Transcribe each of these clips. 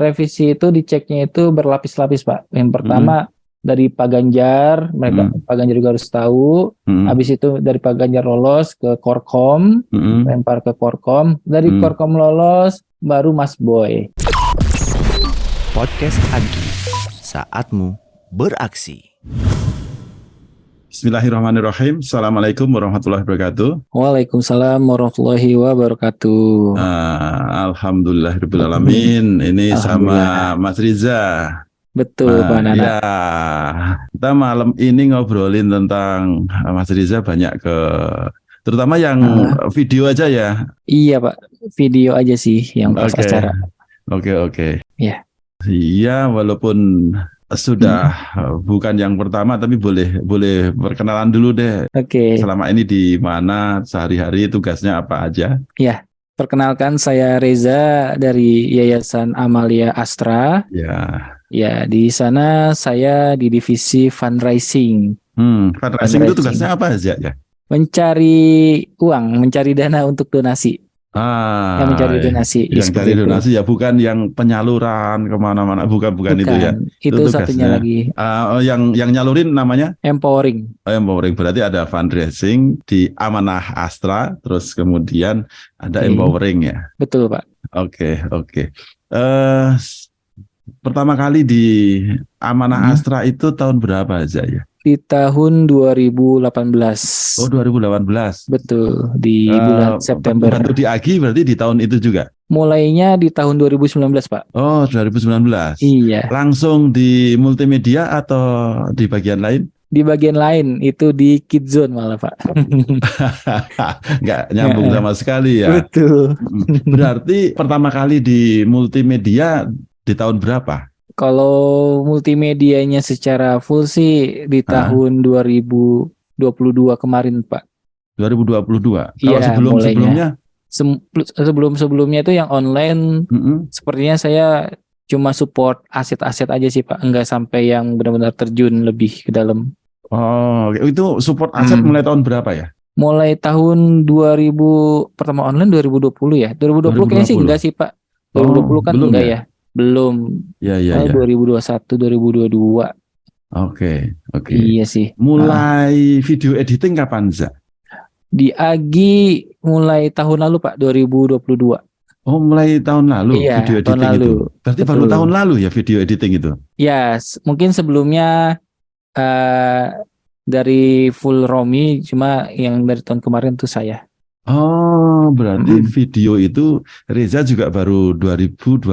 revisi itu diceknya itu berlapis-lapis Pak. Yang pertama dari Pak Ganjar, Pak Ganjar juga harus tahu. Habis itu dari Pak Ganjar lolos ke Korkom, lempar ke Korkom. Dari Korkom lolos, baru Mas Boy. Podcast Agi, saatmu beraksi. Bismillahirrahmanirrahim. Assalamualaikum warahmatullahi wabarakatuh. Waalaikumsalam warahmatullahi wabarakatuh. Alhamdulillahirrahmanirrahim. Ini sama Mas Riza. Betul, Pak Nana. Ya, kita malam ini ngobrolin tentang Mas Riza banyak terutama yang video aja ya. Iya Pak, video aja sih yang pas acara. Oke. Ya. Iya, walaupun sudah bukan yang pertama, tapi boleh perkenalan dulu deh. Oke. Selama ini di mana, sehari-hari tugasnya apa aja? Ya, perkenalkan saya Reza dari Yayasan Amalia Astra. Ya, di sana saya di divisi fundraising. Fundraising itu tugasnya apa aja ya? Mencari uang, mencari dana untuk donasi. Mencari donasi. Yang cari donasi ya, bukan yang penyaluran kemana-mana, bukan itu ya. Itu satunya lagi. Yang nyalurin namanya? Empowering. Empowering, berarti ada fundraising di Amanah Astra, terus kemudian ada empowering ya. Betul Pak. Oke. Pertama kali di Amanah Astra itu tahun berapa aja ya? Di tahun 2018. Oh, 2018. Betul, di bulan September. Bantu di Agi berarti di tahun itu juga? Mulainya di tahun 2019, Pak. Oh, 2019. Iya. Langsung di multimedia atau di bagian lain? Di bagian lain, itu di Kidzone malah, Pak. Nggak nyambung sama sekali ya? Betul. Berarti pertama kali di multimedia di tahun berapa? Kalau multimedianya secara full sih di tahun 2022 kemarin, Pak. 2022. Iya, Kalau sebelumnya? Sebelum-sebelumnya itu yang online, sepertinya saya cuma support aset-aset aja sih, Pak. Enggak sampai yang benar-benar terjun lebih ke dalam. Oh, itu support aset mulai tahun berapa ya? Mulai tahun 2000, pertama online 2020 ya. 2020 kayaknya sih enggak sih, Pak. 2020 kan enggak ya? Belum. Ya. 2021, 2022. Oke. Iya sih. Mulai video editing kapan, Za? Di Agi mulai tahun lalu, Pak, 2022. Oh, mulai tahun lalu video editing tahun lalu. Itu. Berarti baru tahun lalu ya video editing itu? Ya, mungkin sebelumnya dari full Romi, cuma yang dari tahun kemarin tuh saya. Oh, berarti video itu Reza juga baru 2022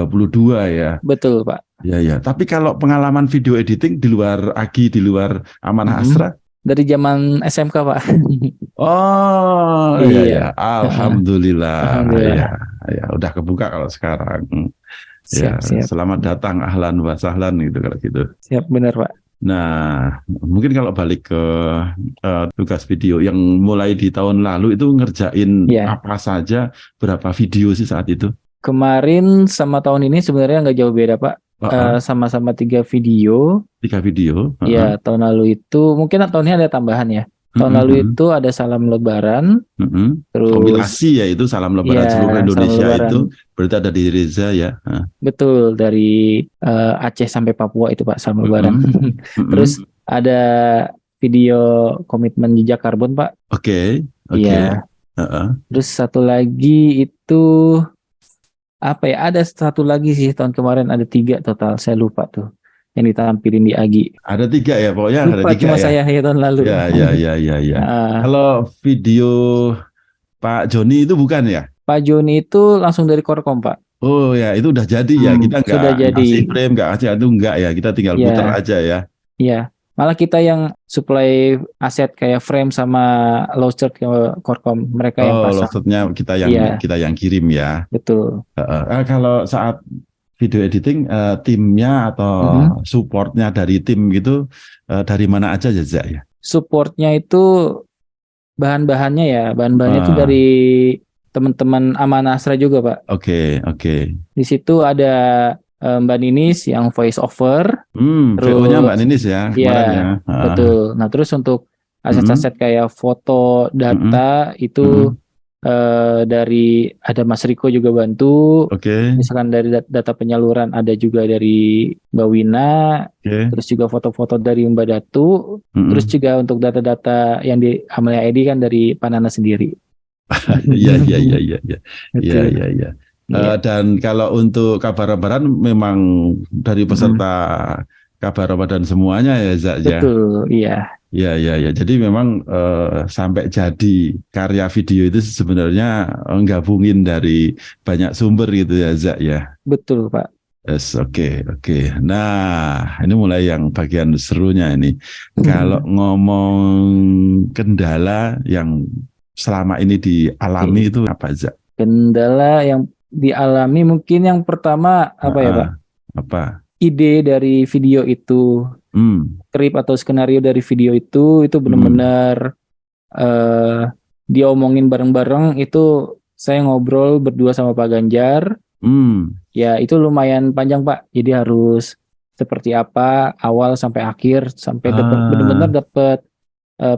ya? Betul, Pak. Ya. Tapi kalau pengalaman video editing di luar Agi, di luar Amanah Astra? Dari zaman SMK, Pak. Oh, iya. Alhamdulillah. Ya, udah kebuka kalau sekarang. Siap. Selamat datang, ahlan wa sahlan gitu kalau gitu. Siap, benar, Pak. Nah, mungkin kalau balik ke tugas video yang mulai di tahun lalu itu ngerjain apa saja, berapa video sih saat itu? Kemarin sama tahun ini sebenarnya nggak jauh beda, Pak. Sama-sama 3 video. 3 video? Ya, tahun lalu itu, mungkin tahun ini ada tambahan ya. Tahun lalu itu ada salam lebaran. Terus kompilasi ya itu salam lebaran seluruh Indonesia itu berarti ada di Reza ya. Betul, dari Aceh sampai Papua itu Pak salam lebaran. Terus ada video komitmen jejak karbon, Pak. Oke. Iya. Terus satu lagi itu apa ya? Ada satu lagi sih tahun kemarin, ada 3 total, saya lupa tuh yang ditampilin di Agi. Ada 3 ya, pokoknya lupa, ada 3 cuma ya. saya tahun lalu. Ya. Kalau video Pak Joni itu bukan ya? Pak Joni itu langsung dari Korkom, Pak. Oh ya, itu udah jadi ya. Kita nggak kasih frame, nggak kasih itu enggak ya. Kita tinggal putar aja ya. Iya. Malah kita yang supply aset kayak frame sama loadshirt ke Korkom, mereka yang pasang. Loadshirtnya kita yang kirim ya. Betul. Kalau saat video editing timnya atau supportnya dari tim gitu dari mana aja ya? Supportnya itu bahan-bahannya itu dari teman-teman Amanah Astra juga, Pak. Oke. Di situ ada Mbak Ninis yang voice over. VO-nya Mbak Ninis ya. Iya, betul. Nah, terus untuk aset-aset kayak foto, data itu dari ada Mas Riko juga bantu. Oke. Misalkan dari data penyaluran ada juga dari Mbak Wina. Terus juga foto-foto dari Mbak Datu. Terus juga untuk data-data yang di Amalia ID kan dari Panana sendiri. Iya. Iya. Dan kalau untuk kabar Ramadan memang dari peserta kabar Ramadan semuanya ya, Zak ya. Betul, iya. Iya. Jadi memang sampai jadi karya video itu sebenarnya gabungin dari banyak sumber gitu ya, Zak ya. Betul, Pak. Yes, oke. Nah, ini mulai yang bagian serunya ini. Kalau ngomong kendala yang selama ini dialami itu apa, Zak? Kendala yang dialami mungkin yang pertama apa ya, Pak? Apa? Ide dari video itu, skrip atau skenario dari video itu benar-benar dia omongin bareng-bareng. Itu saya ngobrol berdua sama Pak Ganjar. Ya itu lumayan panjang, Pak. Jadi harus seperti apa awal sampai akhir sampai benar-benar dapat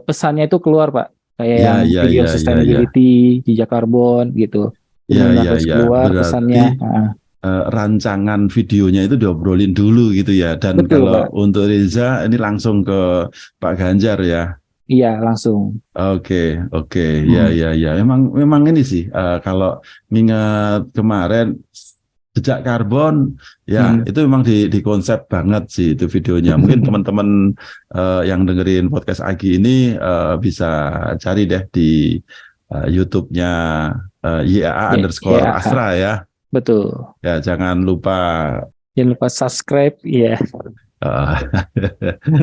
pesannya itu keluar, Pak. Kayak yang video sustainability, jejak karbon gitu. Harus keluar berarti pesannya. Rancangan videonya itu diobrolin dulu gitu ya. Dan betul, kalau Pak. untuk Reza ini langsung ke Pak Ganjar ya. Iya, langsung. Oke. Ya. Memang ini sih kalau mengingat kemarin jejak karbon ya itu memang di konsep banget sih itu videonya. Mungkin teman-teman yang dengerin podcast Agi ini bisa cari deh di YouTube-nya YAA_Astra ya. Betul. Ya, jangan lupa subscribe, ya.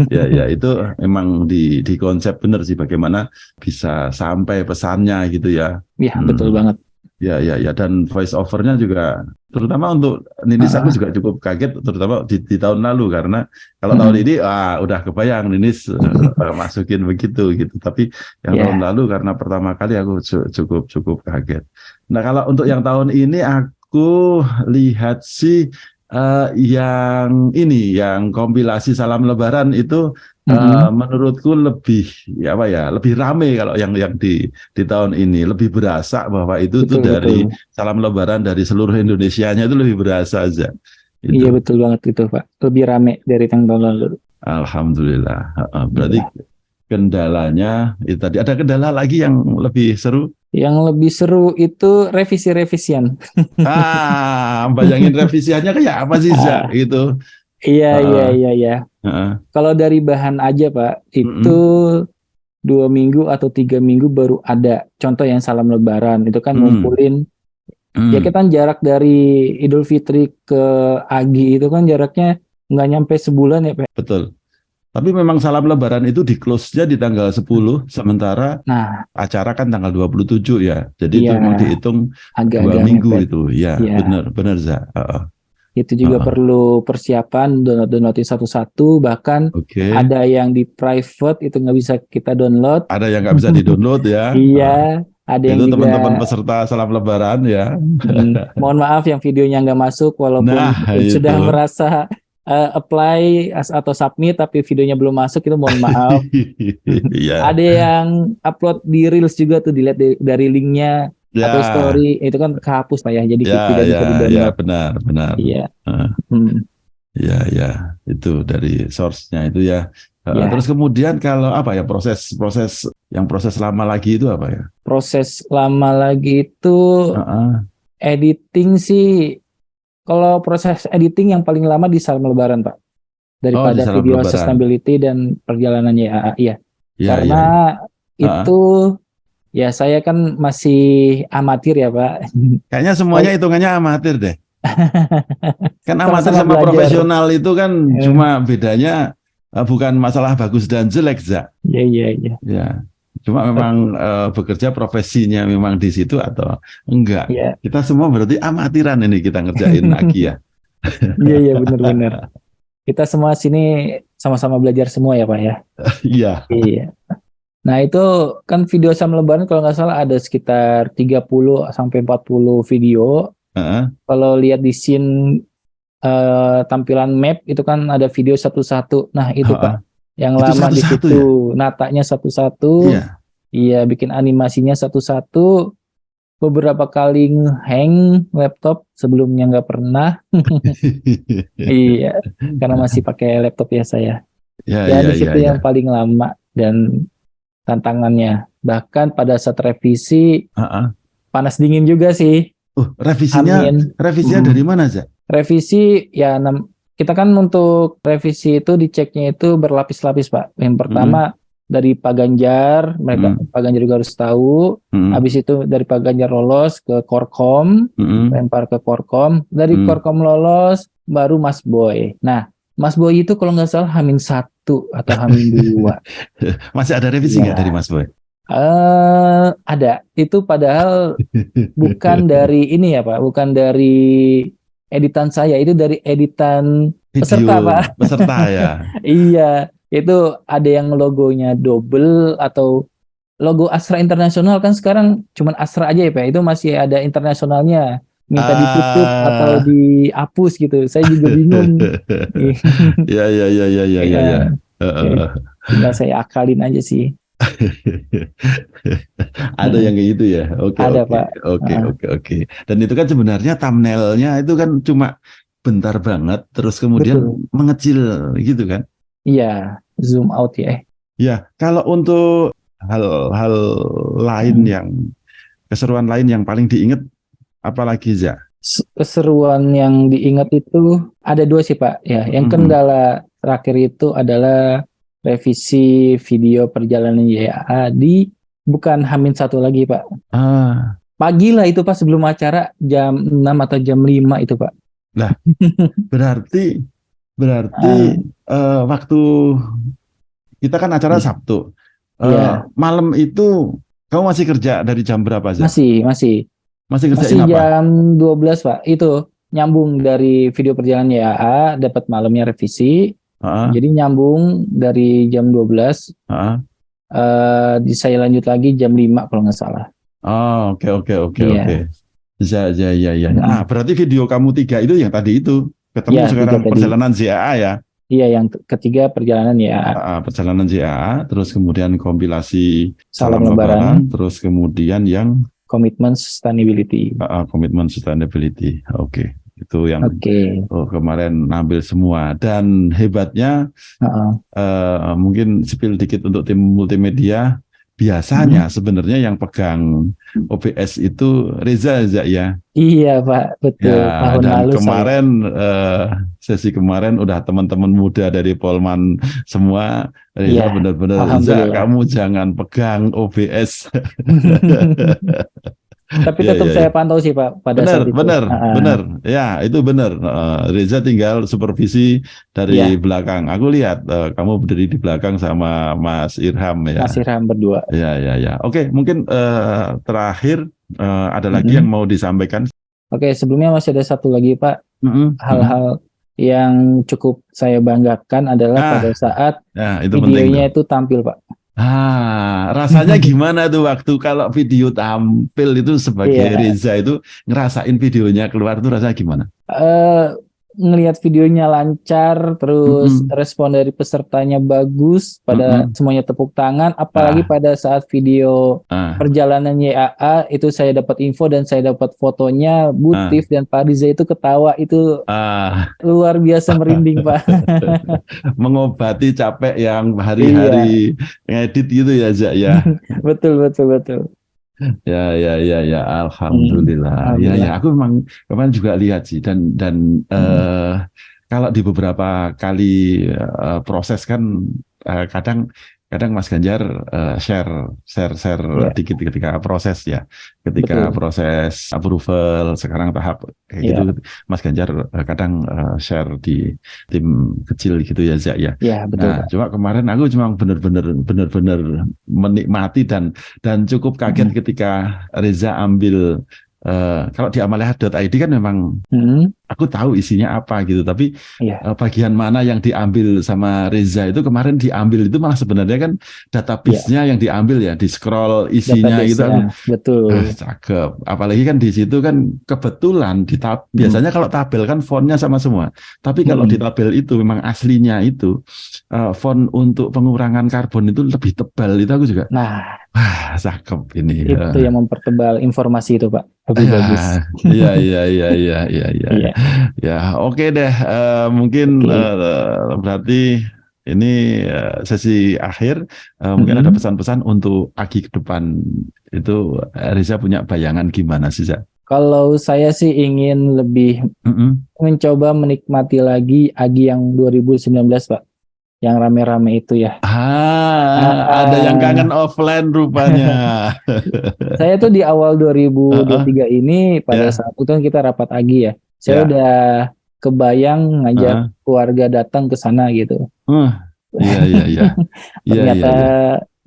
Ya itu memang di konsep bener sih bagaimana bisa sampai pesannya gitu ya. Iya, betul banget. Ya, dan voice overnya juga terutama untuk Ninis aku juga cukup kaget terutama di tahun lalu karena kalau tahun ini udah kebayang Ninis masukin begitu gitu, tapi yang tahun lalu karena pertama kali aku cukup kaget. Nah, kalau untuk yang tahun ini aku lihat sih yang kompilasi salam lebaran itu menurutku lebih lebih rame kalau yang di tahun ini lebih berasa bahwa itu tuh dari salam lebaran dari seluruh Indonesianya itu lebih berasa aja. Iya betul banget itu, Pak. Lebih rame dari tahun lalu. Alhamdulillah. Berarti kendalanya itu tadi. Ada kendala lagi yang lebih seru? Yang lebih seru itu revisian. Bayangin revisiannya kayak apa sih, Zak? Gitu. Iya. Kalau dari bahan aja, Pak, itu 2 minggu atau 3 minggu baru ada. Contoh yang salam lebaran itu kan ngumpulin. Ya kita jarak dari Idul Fitri ke Agi itu kan jaraknya nggak nyampe sebulan ya, Pak. Betul. Tapi memang salam lebaran itu di close-nya di tanggal 10, sementara acara kan tanggal 27 ya. Jadi itu memang dihitung 2 minggu mepet. Itu. Ya, benar Zak. Itu juga perlu persiapan, downloadin satu-satu, bahkan ada yang di private itu nggak bisa kita download. Ada yang nggak bisa di-download ya. Iya. Ada itu yang juga teman-teman peserta salam lebaran ya. Mohon maaf yang videonya nggak masuk walaupun sudah merasa apply atau submit tapi videonya belum masuk, itu mohon maaf. Ada yang upload di Reels juga tuh, dilihat dari linknya atau story itu kan kehapus Pak ya, jadi tidak bisa di-download. Ya benar. Iya. Ya itu dari source-nya itu ya. Terus kemudian kalau proses lama lagi itu apa ya? Proses lama lagi itu editing sih. Kalau proses editing yang paling lama di salam lebaran, Pak. Daripada video sustainability dan perjalanannya iya. Karena itu ya saya kan masih amatir ya, Pak. Kayaknya semuanya hitungannya amatir deh. Kan amatir sama profesional itu kan cuma bedanya bukan masalah bagus dan jelek, Zak. Iya. Ya. Cuma memang bekerja profesinya memang di situ atau enggak. Kita semua berarti amatiran ini kita ngerjain lagi ya. Iya benar. Kita semua sini sama-sama belajar semua ya, Pak ya. Iya. Nah itu kan video salam lebaran kalau nggak salah ada sekitar 30 sampai 40 video. Kalau lihat di scene tampilan map itu kan ada video satu-satu. Nah itu Pak yang itu lama di situ, natanya satu-satu. Iya, bikin animasinya satu-satu. beberapa kali nge-hang laptop, sebelumnya nggak pernah. Iya, karena masih pakai laptop ya saya. Ya, Ya ya, di ya, situ ya. yang paling lama dan tantangannya. Bahkan pada saat revisi Ah, ah. panas dingin juga sih. Revisinya Amin. dari mana aja? Revisi ya kita kan untuk revisi itu diceknya itu berlapis-lapis Pak. Yang pertama dari Pak Ganjar, Pak Ganjar juga harus tahu. Habis itu dari Pak Ganjar lolos ke Korkom, lempar ke Korkom. Dari Korkom lolos, baru Mas Boy. Nah, Mas Boy itu kalau nggak salah H-1 atau H-2. Masih ada revisi nggak dari Ya. Mas Boy? Ada. Itu padahal bukan dari ini ya Pak, bukan dari editan saya, itu dari editan peserta Video Pak. peserta ya. Iya, itu ada yang logonya double atau logo Astra Internasional, kan sekarang cuman Astra aja ya Pak, itu masih ada internasionalnya. Minta ditutup atau dihapus gitu. Saya juga bingung. Ya, ya, ya, ya, ya, ya, ya. Tinggal saya akalin aja sih. Ada yang kayak gitu ya. Oke, Ada, oke, Pak. oke. Dan itu kan sebenarnya thumbnailnya itu kan cuma bentar banget, terus kemudian Betul. mengecil gitu kan? Iya, zoom out ya. Ya, kalau untuk hal-hal lain yang keseruan lain yang paling diingat, apalagi Za? Keseruan yang diingat itu ada 2 sih Pak. Ya, yang kendala terakhir itu adalah revisi video perjalanan YAA di bukan H-1 lagi Pak. Pagi lah itu Pak, sebelum acara jam 6 atau jam 5 itu Pak. Nah, berarti waktu kita kan acara Sabtu. Malam itu kamu masih kerja dari jam berapa aja? Masih kerjain apa? Jam 12 Pak. Itu nyambung dari video perjalanan YAA, dapat malamnya revisi. Jadi nyambung dari jam 12. Saya lanjut lagi jam 5 kalau nggak salah. Oke. Ya. Berarti video kamu 3 itu yang tadi itu ketemu sekarang perjalanan ZAA ya? Iya, yang ketiga perjalanan YAA. Perjalanan ZAA, terus kemudian kompilasi Salam Lebaran, terus kemudian yang Komitmen Sustainability. Komitmen Sustainability. Oke. Itu yang kemarin ambil semua. Dan hebatnya mungkin spill dikit untuk tim multimedia. Biasanya sebenarnya yang pegang OBS itu Reza ya. Iya Pak, betul. Ya, dan kemarin sesi kemarin udah teman-teman muda dari Polman semua. Reza benar-benar, Reza kamu jangan pegang OBS. Tapi tetap saya pantau sih Pak pada saat itu. Benar. Ya, itu benar. Reza tinggal supervisi dari belakang. Aku lihat kamu berdiri di belakang sama Mas Irham ya. Mas Irham berdua. Ya. Oke, mungkin terakhir ada lagi yang mau disampaikan. Oke, sebelumnya masih ada satu lagi Pak. Hal-hal yang cukup saya banggakan adalah pada saat videonya itu tampil Pak. Rasanya gimana tuh waktu kalau video tampil itu sebagai Reza itu ngerasain videonya keluar tuh rasanya gimana? Ngelihat videonya lancar, terus respon dari pesertanya bagus, pada semuanya tepuk tangan, apalagi pada saat video perjalanan YAA itu saya dapat info dan saya dapat fotonya, Butif dan Pak Riza itu ketawa itu luar biasa merinding Pak. Mengobati capek yang hari-hari ngedit gitu ya Zak ya. Betul. Ya, alhamdulillah. Ya, aku memang kemarin juga lihat sih dan kalau di beberapa kali proses kan kadang Mas Ganjar share dikit ketika proses ya, proses approval sekarang tahap kayak gitu, Mas Ganjar kadang share di tim kecil gitu ya Zak ya. Betul. Nah, cuma kemarin aku cuma benar-benar menikmati dan cukup kaget ketika Reza ambil kalau di amaliah.id kan memang aku tahu isinya apa gitu, tapi bagian mana yang diambil sama Reza itu kemarin diambil itu malah sebenarnya kan database-nya yang diambil ya, di scroll isinya gitu. Betul. Cakep. Apalagi kan di situ kan kebetulan biasanya kalau tabel kan fontnya sama semua, tapi kalau di tabel itu memang aslinya itu font untuk pengurangan karbon itu lebih tebal, itu aku juga Cakep ini. Itu yang mempertebal informasi itu Pak. Lebih bagus. Iya. Iya. Ya, oke deh. Mungkin Oke. berarti ini sesi akhir. Mungkin ada pesan-pesan untuk Agi ke depan. Itu Reza punya bayangan gimana sih, Za? Kalau saya sih ingin lebih mencoba menikmati lagi Agi yang 2019 Pak. Yang rame-rame itu ya. Ada yang kangen offline rupanya. Saya tuh di awal 2023 ini pada saat itu kan kita rapat Agi ya. Saya udah kebayang ngajak keluarga datang ke sana gitu. Iya. Ternyata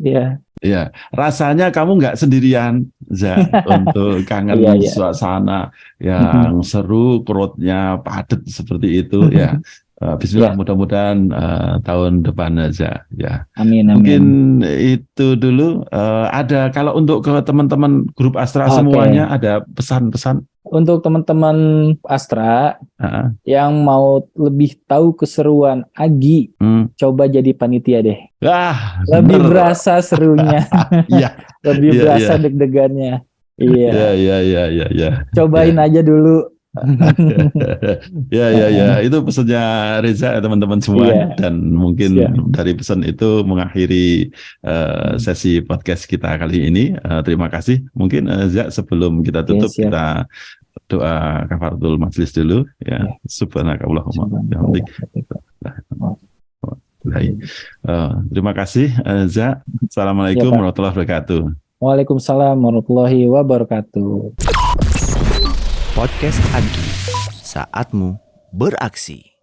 ya. Iya, rasanya kamu nggak sendirian, Za, untuk kangen suasana yang seru, perutnya padat seperti itu, ya. Bismillah, mudah-mudahan tahun depan aja, ya. Amin. Mungkin itu dulu. Ada kalau untuk ke teman-teman grup Astra semuanya ada pesan-pesan. Untuk teman-teman Astra yang mau lebih tahu keseruan Agi, coba jadi panitia deh. Lebih berasa serunya, lebih berasa deg-degannya. Iya. Cobain aja dulu. Ya, itu pesannya Reza teman-teman semua, dan mungkin dari pesan itu mengakhiri sesi podcast kita kali ini. Terima kasih. Mungkin Za, sebelum kita tutup kita doa kafaratul majlis dulu ya. Subhanakallahumma wa bihamdika. Terima kasih Za. Assalamualaikum warahmatullahi wabarakatuh. Waalaikumsalam warahmatullahi wabarakatuh. Podcast Agi, saatmu beraksi.